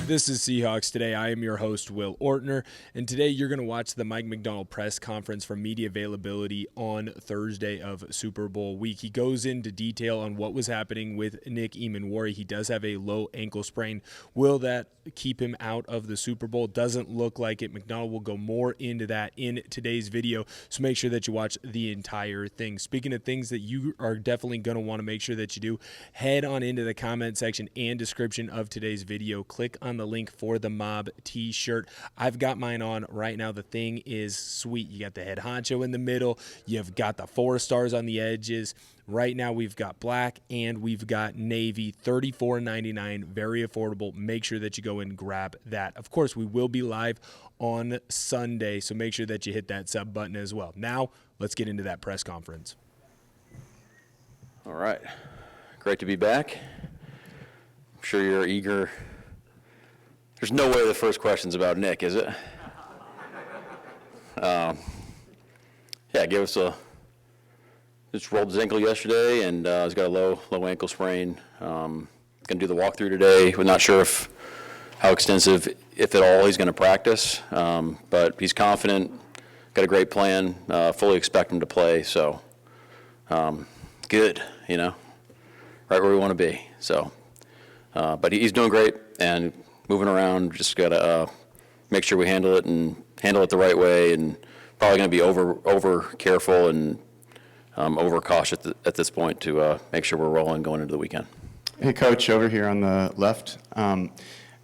This is Seahawks Today. I am your host, Will Ortner, and today you're going to watch the Mike Macdonald press conference from media availability on Thursday of Super Bowl week. He goes into detail on what was happening with Nick Emmanwori. He does have a low ankle sprain. Will that keep him out of the Super Bowl? Doesn't look like it. Macdonald will go more into that in today's video, so make sure that you watch the entire thing. Speaking of things that you are definitely going to want to make sure that you do, head on into the comment section and description of today's video. Click on the link for the Mob t-shirt. I've got mine on right now. The thing is sweet. You got the head honcho in the middle. You've got the 4 stars on the edges. Right now we've got black and we've got navy, $34.99, very affordable. Make sure that you go and grab that. Of course, we will be live on Sunday, so make sure that you hit that sub button as well. Now, let's get into that press conference. All right. Great to be back. I'm sure you're eager. There's no way the first question's about Nick, is it? Yeah, gave us just rolled his ankle yesterday, and he's got a low ankle sprain. Going to do the walkthrough today. We're not sure how extensive, if at all, he's going to practice, but he's confident, got a great plan, fully expect him to play, so good, right where we want to be. So, but he's doing great and moving around. Just got to make sure we handle it the right way, and probably going to be over careful and over cautious at this point to make sure we're rolling going into the weekend. Hey, Coach, over here on the left.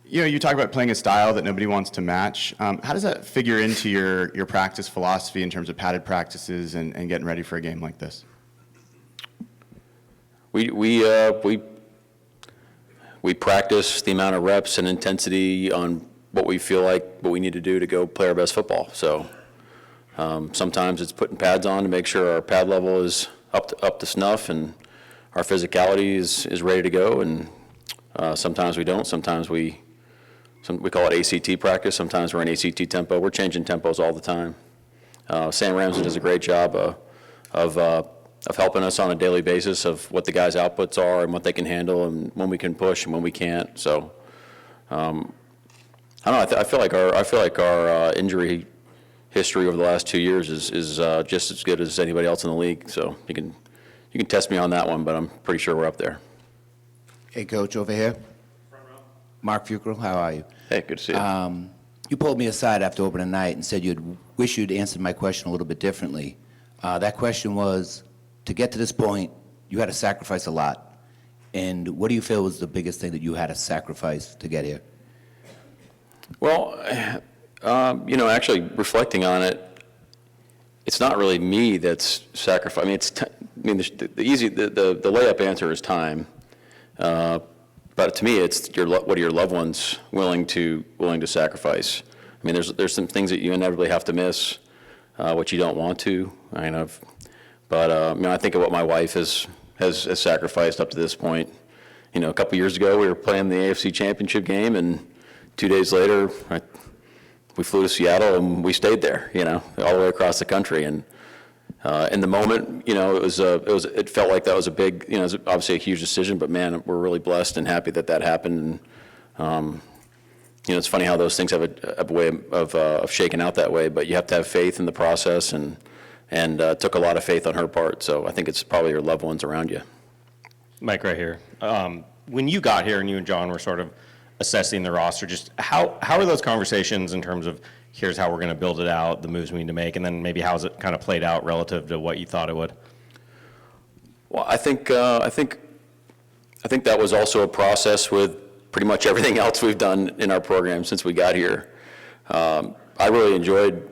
You talk about playing a style that nobody wants to match. How does that figure into your practice philosophy in terms of padded practices and getting ready for a game like this? We practice the amount of reps and intensity on what we feel like what we need to do to go play our best football. So sometimes it's putting pads on to make sure our pad level is up to snuff and our physicality is ready to go. And sometimes we don't. Sometimes we call it ACT practice. Sometimes we're in ACT tempo. We're changing tempos all the time. Sam Ramsey does a great job of helping us on a daily basis of what the guys' outputs are and what they can handle and when we can push and when we can't. So I don't know. I feel like our injury history over the last 2 years is just as good as anybody else in the league. So you can test me on that one, but I'm pretty sure we're up there. Hey, Coach, over here. Mark Fucrell, how are you? Hey, good to see you. You pulled me aside after opening night and said you'd wish you'd answered my question a little bit differently. That question was, to get to this point, you had to sacrifice a lot. And what do you feel was the biggest thing that you had to sacrifice to get here? Well, actually reflecting on it, it's not really me that's sacrificing. The layup answer is time. But to me, it's what are your loved ones willing to sacrifice? There's some things that you inevitably have to miss, what you don't want to. But I think of what my wife has sacrificed up to this point. A couple years ago, we were playing the AFC Championship game, and 2 days later, we flew to Seattle and we stayed there. All the way across the country. And in the moment, it felt like that was a big, it was obviously a huge decision. But man, we're really blessed and happy that happened. And it's funny how those things have a way of shaking out that way. But you have to have faith in the process, and took a lot of faith on her part. So I think it's probably your loved ones around you. Mike, right here. When you got here and you and John were sort of assessing the roster, just how are those conversations in terms of here's how we're going to build it out, the moves we need to make, and then maybe how's it kind of played out relative to what you thought it would? Well, I think that was also a process with pretty much everything else we've done in our program since we got here. I really enjoyed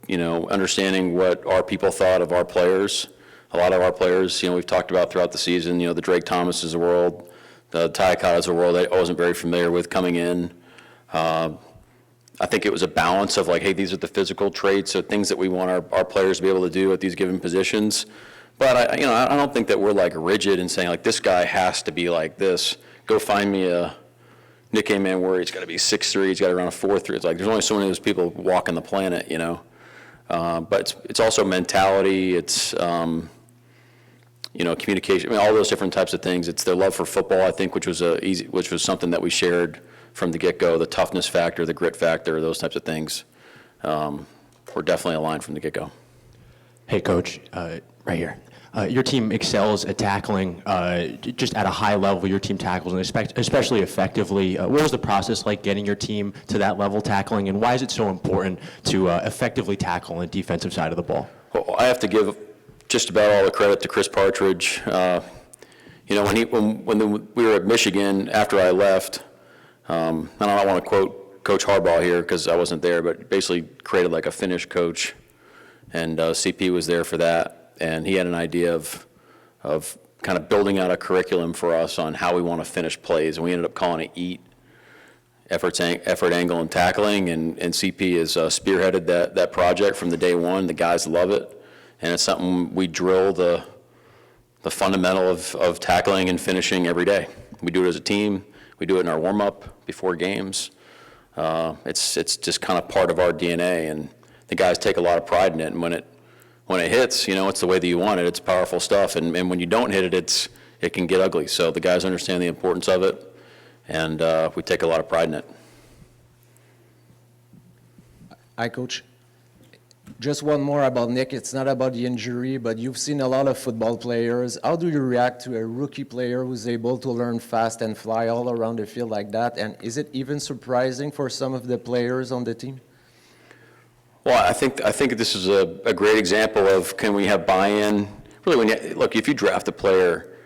understanding what our people thought of our players. A lot of our players, we've talked about throughout the season, the Drake Thomases of the world, the Ty Cotta's of the world, I wasn't very familiar with coming in. I think it was a balance of like, hey, these are the physical traits or things that we want our players to be able to do at these given positions. But I don't think that we're like rigid in saying like, this guy has to be like this. Go find me a Nick Emmanwori. He's got to be 6'3". He's got to run a 4'3". It's like, there's only so many of those people walking the planet, But it's also mentality. It's communication. All those different types of things. It's their love for football, I think, which was something that we shared from the get-go, the toughness factor, the grit factor, those types of things. We're definitely aligned from the get-go. Hey, Coach, right here. Your team excels at tackling just at a high level. Your team tackles, and especially effectively. What was the process like getting your team to that level tackling, and why is it so important to effectively tackle on the defensive side of the ball? Well, I have to give just about all the credit to Chris Partridge. You know, when we were at Michigan after I left, and I don't want to quote Coach Harbaugh here because I wasn't there, but basically created like a Finnish coach, and CP was there for that. And he had an idea of kind of building out a curriculum for us on how we want to finish plays, and we ended up calling it EAT, effort, angle, and tackling, and CP has spearheaded that project from the day one. The guys love it, and it's something we drill the fundamental of tackling and finishing every day. We do it as a team. We do it in our warm-up before games. It's just kind of part of our DNA, and the guys take a lot of pride in it, and when it hits, you know, it's the way that you want it. It's powerful stuff, and when you don't hit it, it can get ugly. So the guys understand the importance of it, and we take a lot of pride in it. Hi, Coach. Just one more about Nick. It's not about the injury, but you've seen a lot of football players. How do you react to a rookie player who's able to learn fast and fly all around the field like that? And is it even surprising for some of the players on the team? Well, I think this is a great example of can we have buy-in. Really, look, if you draft a player,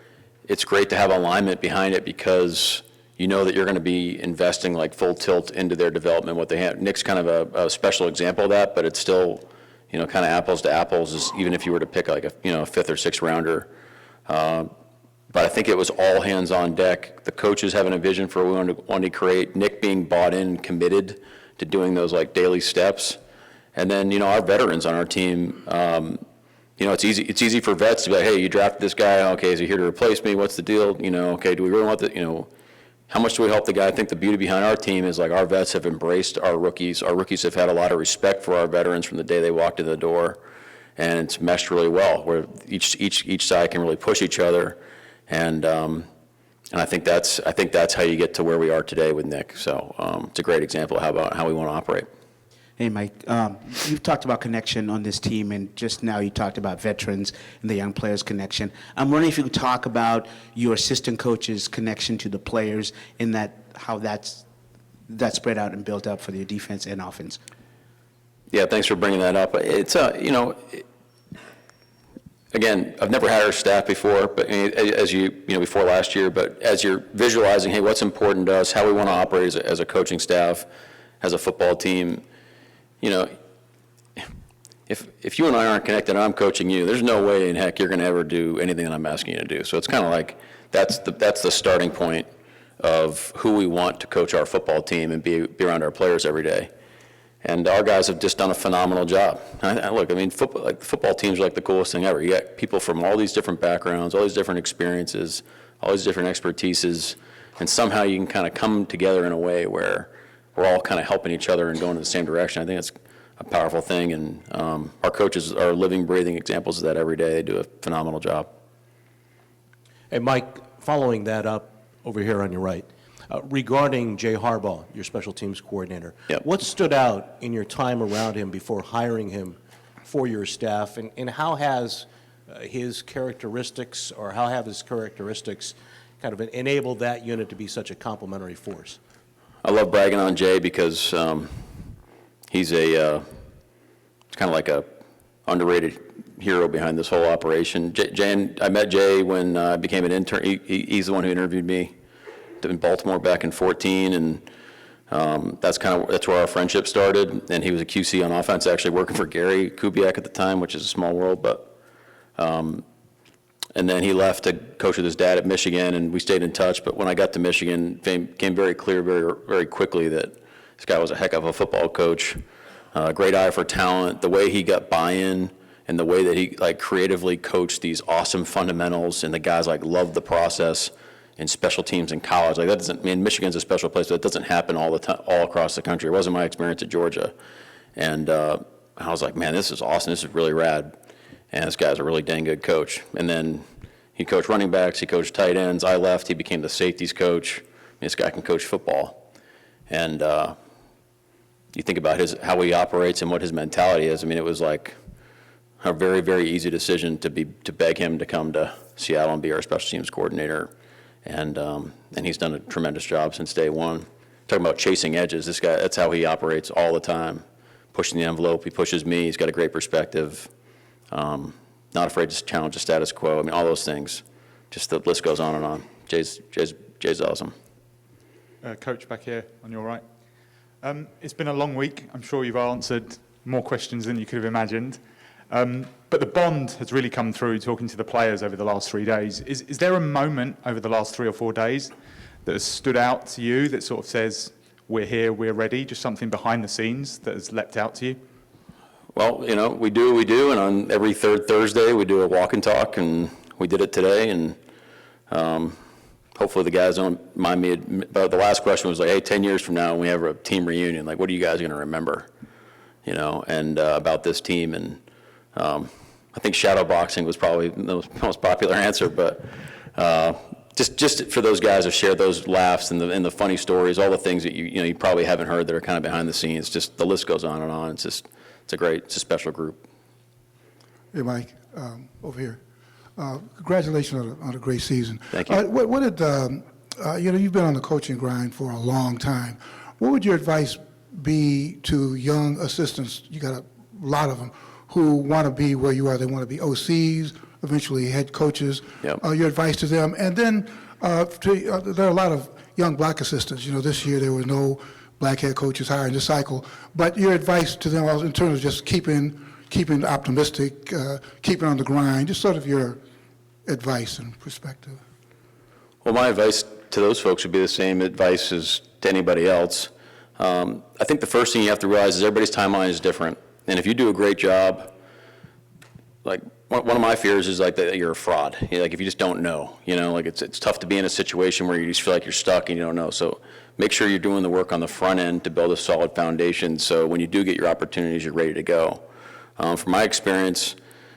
it's great to have alignment behind it because you know that you're going to be investing like full tilt into their development. What they have, Nick's kind of a special example of that, but it's still, you know, kind of apples to apples. Is even if you were to pick like a fifth or sixth rounder. But I think it was all hands on deck. The coaches having a vision for what we wanted to create. Nick being bought in, and committed to doing those like daily steps. And then, you know, our veterans on our team, you know, it's easy for vets to be like, hey, you drafted this guy, okay, is he here to replace me? What's the deal? You know, okay, do we really want the, you know, how much do we help the guy? I think the beauty behind our team is like our vets have embraced our rookies. Our rookies have had a lot of respect for our veterans from the day they walked in the door, and it's meshed really well, where each side can really push each other, and I think that's how you get to where we are today with Nick. So it's a great example of how we want to operate. Hey, Mike, you've talked about connection on this team, and just now you talked about veterans and the young players' connection. I'm wondering if you could talk about your assistant coach's connection to the players and how that's spread out and built up for their defense and offense. Yeah, thanks for bringing that up. It's you know, again, I've never hired staff before, but as you know, before last year, but as you're visualizing, hey, what's important to us, how we want to operate as a coaching staff, as a football team. You know, if you and I aren't connected and I'm coaching you, there's no way in heck you're going to ever do anything that I'm asking you to do. So it's kind of like that's the starting point of who we want to coach our football team and be around our players every day. And our guys have just done a phenomenal job. Look, I mean, football teams are like the coolest thing ever. You got people from all these different backgrounds, all these different experiences, all these different expertises, and somehow you can kind of come together in a way where we're all kind of helping each other and going in the same direction. I think it's a powerful thing, and our coaches are living, breathing examples of that every day. They do a phenomenal job. Hey, Mike, following that up over here on your right, regarding Jay Harbaugh, your special teams coordinator, Yep. What stood out in your time around him before hiring him for your staff, and how has his characteristics, or how have his characteristics kind of enabled that unit to be such a complementary force? I love bragging on Jay because he's it's kind of like a underrated hero behind this whole operation. I met Jay when I became an intern. He's the one who interviewed me in Baltimore back in 2014, and that's where our friendship started. And he was a QC on offense, actually working for Gary Kubiak at the time, which is a small world, but. And then he left to coach with his dad at Michigan, and we stayed in touch. But when I got to Michigan, it became very clear very, very quickly that this guy was a heck of a football coach, great eye for talent, the way he got buy-in and the way that he like creatively coached these awesome fundamentals, and the guys like loved the process in special teams in college. Like that doesn't, I mean, Michigan's a special place, but it doesn't happen all the time, all across the country. It wasn't my experience at Georgia. And I was like, man, this is awesome. This is really rad. And this guy's a really dang good coach. And then he coached running backs, he coached tight ends. I left, he became the safeties coach. This guy can coach football. And you think about how he operates and what his mentality is. I mean, it was like a very, very easy decision to beg him to come to Seattle and be our special teams coordinator. And he's done a tremendous job since day one. Talking about chasing edges, this guy, that's how he operates all the time. Pushing the envelope, he pushes me, he's got a great perspective. Not afraid to challenge the status quo. I mean, all those things. Just the list goes on and on. Jay's awesome. Coach back here on your right. It's been a long week. I'm sure you've answered more questions than you could have imagined. But the bond has really come through talking to the players over the last 3 days. Is there a moment over the last 3 or 4 days that has stood out to you that sort of says, we're here, we're ready, just something behind the scenes that has leapt out to you? Well, you know, we do what we do, and on every third Thursday we do a walk and talk, and we did it today, and hopefully the guys don't mind me. But the last question was like, hey, 10 years from now when we have a team reunion, like, what are you guys going to remember, you know, and about this team? And I think shadow boxing was probably the most popular answer, but just for those guys to share those laughs and the funny stories, all the things that you probably haven't heard that are kind of behind the scenes. Just the list goes on and on. It's a special group. Hey, Mike, over here. Congratulations on a great season. Thank you. What did you've been on the coaching grind for a long time. What would your advice be to young assistants? You got a lot of them who want to be where you are. They want to be OCs, eventually head coaches. Yep. Your advice to them, and then there are a lot of young black assistants. You know, this year there were no black head coaches hired in this cycle. But your advice to them in terms of just keeping optimistic, keeping on the grind, just sort of your advice and perspective. Well, my advice to those folks would be the same advice as to anybody else. I think the first thing you have to realize is everybody's timeline is different. And if you do a great job, like one of my fears is like that you're a fraud. You know, like if you just don't know, you know, like it's tough to be in a situation where you just feel like you're stuck and you don't know. So make sure you're doing the work on the front end to build a solid foundation so when you do get your opportunities, you're ready to go. From my experience,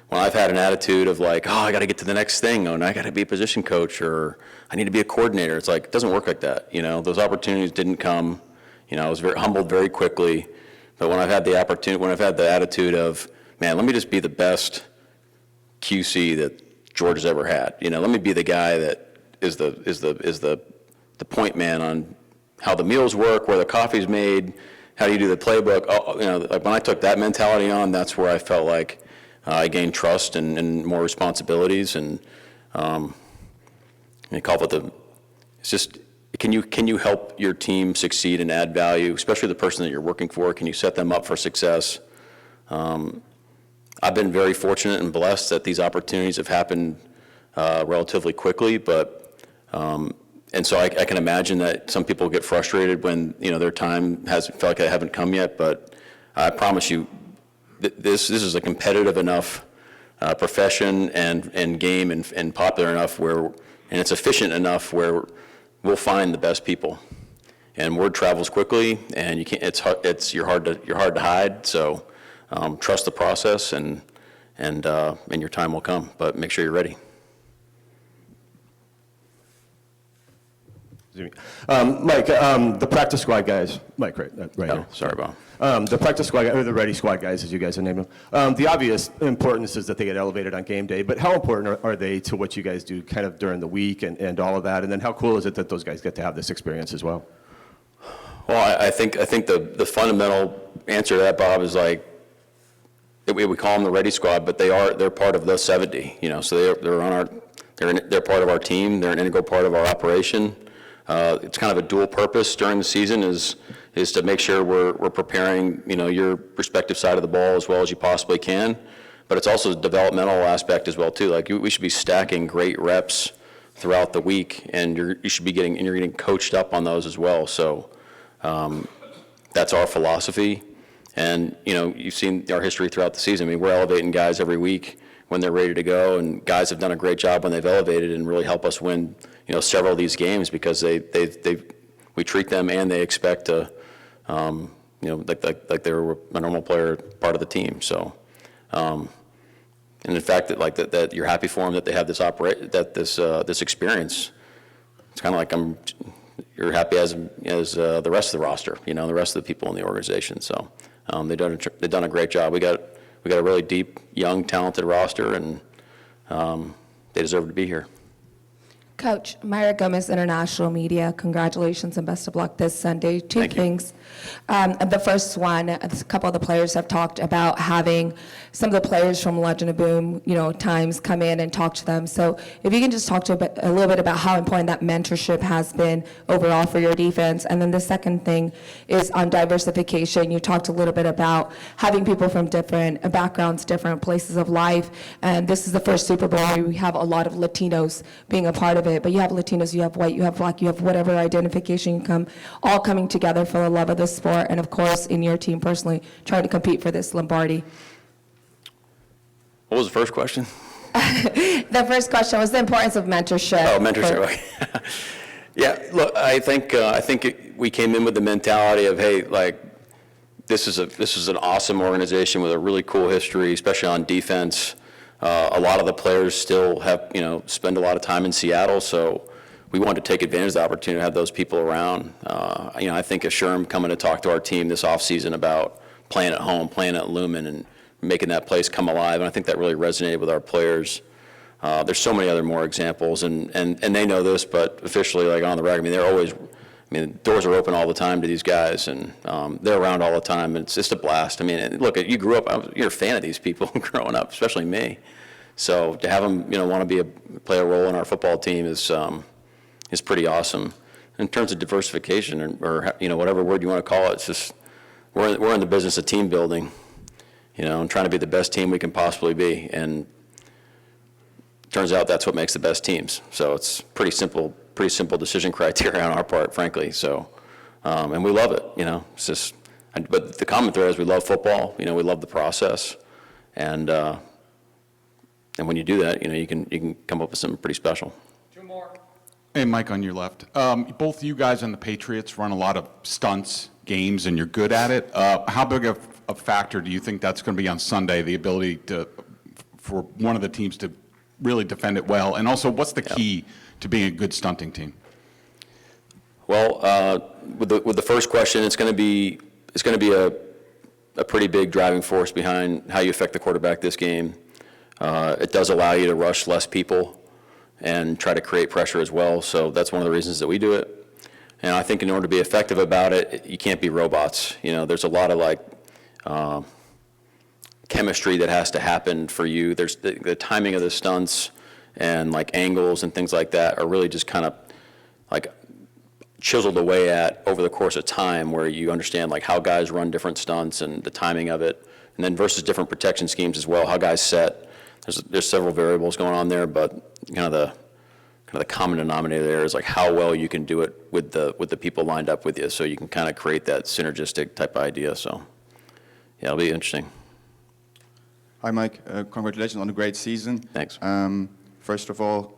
when I've had an attitude of like, oh, I got to get to the next thing, and I got to be a position coach, or I need to be a coordinator, it's like, it doesn't work like that. You know, those opportunities didn't come. You know, I was very humbled very quickly. But when I've had the opportunity, when I've had the attitude of, man, let me just be the best QC that George has ever had. You know, let me be the guy that is the point man on how the meals work, where the coffee's made, how do you do the playbook. Oh, you know, like when I took that mentality on, that's where I felt like I gained trust and more responsibilities. And you call it it's just, can you help your team succeed and add value, especially the person that you're working for? Can you set them up for success? I've been very fortunate and blessed that these opportunities have happened relatively quickly, but and so I can imagine that some people get frustrated when their time hasn't felt like they haven't come yet. But I promise you, this is a competitive enough profession and game and popular enough and it's efficient enough where we'll find the best people. And word travels quickly, and you can't. You're hard to hide. So trust the process, and your time will come. But make sure you're ready. Mike, the practice squad guys. Mike, right here. Sorry, Bob. The practice squad, or the ready squad guys, as you guys have named them. The obvious importance is that they get elevated on game day, but how important are they to what you guys do kind of during the week and all of that? And then how cool is it that those guys get to have this experience as well? Well, I think the fundamental answer to that, Bob, is like, we call them the ready squad, but they're part of the 70. So they're part of our team. They're an integral part of our operation. It's kind of a dual purpose during the season is to make sure we're preparing your respective side of the ball as well as you possibly can, but it's also a developmental aspect as well too. Like we should be stacking great reps throughout the week, and you're getting coached up on those as well. So that's our philosophy, and you've seen our history throughout the season. I mean, we're elevating guys every week when they're ready to go, and guys have done a great job when they've elevated and really help us win several of these games because we treat them and they expect to like they're a normal player, part of the team. So and in fact that you're happy for them that they have this experience. It's kind of like I'm you're happy as the rest of the roster, the rest of the people in the organization. So they've done a great job. We got a really deep, young, talented roster, and they deserve to be here. Coach, Myra Gomez, International Media, congratulations and best of luck this Sunday. Two things. The first one, a couple of the players have talked about having some of the players from Legend of Boom, times come in and talk to them. So if you can just talk a little bit about how important that mentorship has been overall for your defense. And then the second thing is on diversification. You talked a little bit about having people from different backgrounds, different places of life. And this is the first Super Bowl where we have a lot of Latinos being a part of it. But you have Latinos, you have white, you have black, you have whatever identification you come, all coming together for the love of the sport. And of course, in your team personally, trying to compete for this Lombardi. What was the first question? The first question was the importance of mentorship. Oh, mentorship. Okay. Yeah, look, I think we came in with the mentality of, hey, like, this is an awesome organization with a really cool history, especially on defense. A lot of the players still have, spend a lot of time in Seattle, so we wanted to take advantage of the opportunity to have those people around. I think of Sherm coming to talk to our team this offseason about playing at home, playing at Lumen, and making that place come alive, and I think that really resonated with our players. There's so many other more examples, and they know this, but officially, like on the record, they're always, doors are open all the time to these guys, and they're around all the time, and it's just a blast. Look, you grew up, you're a fan of these people growing up, especially me. So to have them, want to play a role in our football team is pretty awesome. In terms of diversification, or whatever word you want to call it, it's just we're in the business of team building, and trying to be the best team we can possibly be, and turns out that's what makes the best teams. So it's pretty simple decision criteria on our part, frankly. So, and we love it, It's just, but the common thread is we love football. We love the process, and when you do that, you can come up with something pretty special. Two more. Hey, Mike, on your left. Both you guys and the Patriots run a lot of stunts games, and you're good at it. How big of a factor do you think that's going to be on Sunday? The ability for one of the teams to really defend it well, and also, what's the key to being a good stunting team? Well, with the first question, it's going to be a pretty big driving force behind how you affect the quarterback this game. It does allow you to rush less people and try to create pressure as well. So that's one of the reasons that we do it. And I think in order to be effective about it, you can't be robots. There's a lot of chemistry that has to happen for you. There's the timing of the stunts and angles and things like that are really just kind of chiseled away at over the course of time, where you understand how guys run different stunts and the timing of it, and then versus different protection schemes as well, how guys set. There's several variables going on there, but the common denominator there is how well you can do it with the people lined up with you, so you can kind of create that synergistic type of idea. So yeah, it'll be interesting. Hi, Mike. Congratulations on a great season. Thanks. First of all,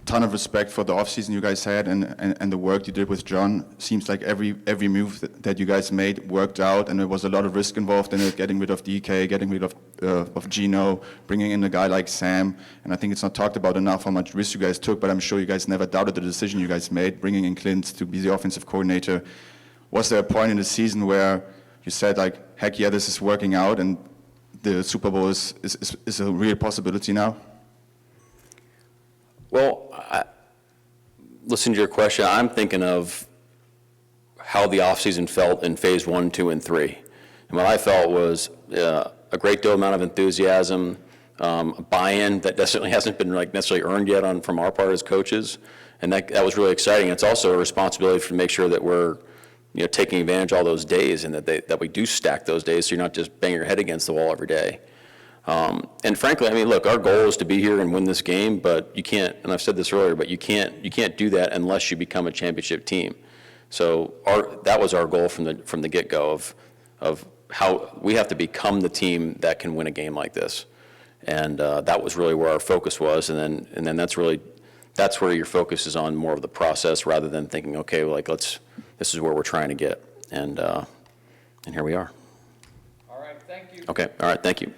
ton of respect for the offseason you guys had and the work you did with John. Seems like every move that you guys made worked out, and there was a lot of risk involved in it, getting rid of DK, getting rid of Gino, bringing in a guy like Sam. And I think it's not talked about enough how much risk you guys took, but I'm sure you guys never doubted the decision you guys made, bringing in Clint to be the offensive coordinator. Was there a point in the season where you said, heck yeah, this is working out, and the Super Bowl is a real possibility now? Well, listening to your question, I'm thinking of how the offseason felt in phase 1, 2, and 3. And what I felt was a great deal amount of enthusiasm, buy-in that definitely hasn't been necessarily earned yet from our part as coaches, and that was really exciting. It's also a responsibility to make sure that we're taking advantage of all those days, and that we do stack those days, so you're not just banging your head against the wall every day. And frankly, look, our goal is to be here and win this game, but you can't, and I've said this earlier, but you can't do that unless you become a championship team. So that was our goal from the get-go of how we have to become the team that can win a game like this. And that was really where our focus was, and then that's where your focus is on more of the process rather than thinking, okay, this is where we're trying to get, and here we are. All right, thank you. Okay, all right, thank you.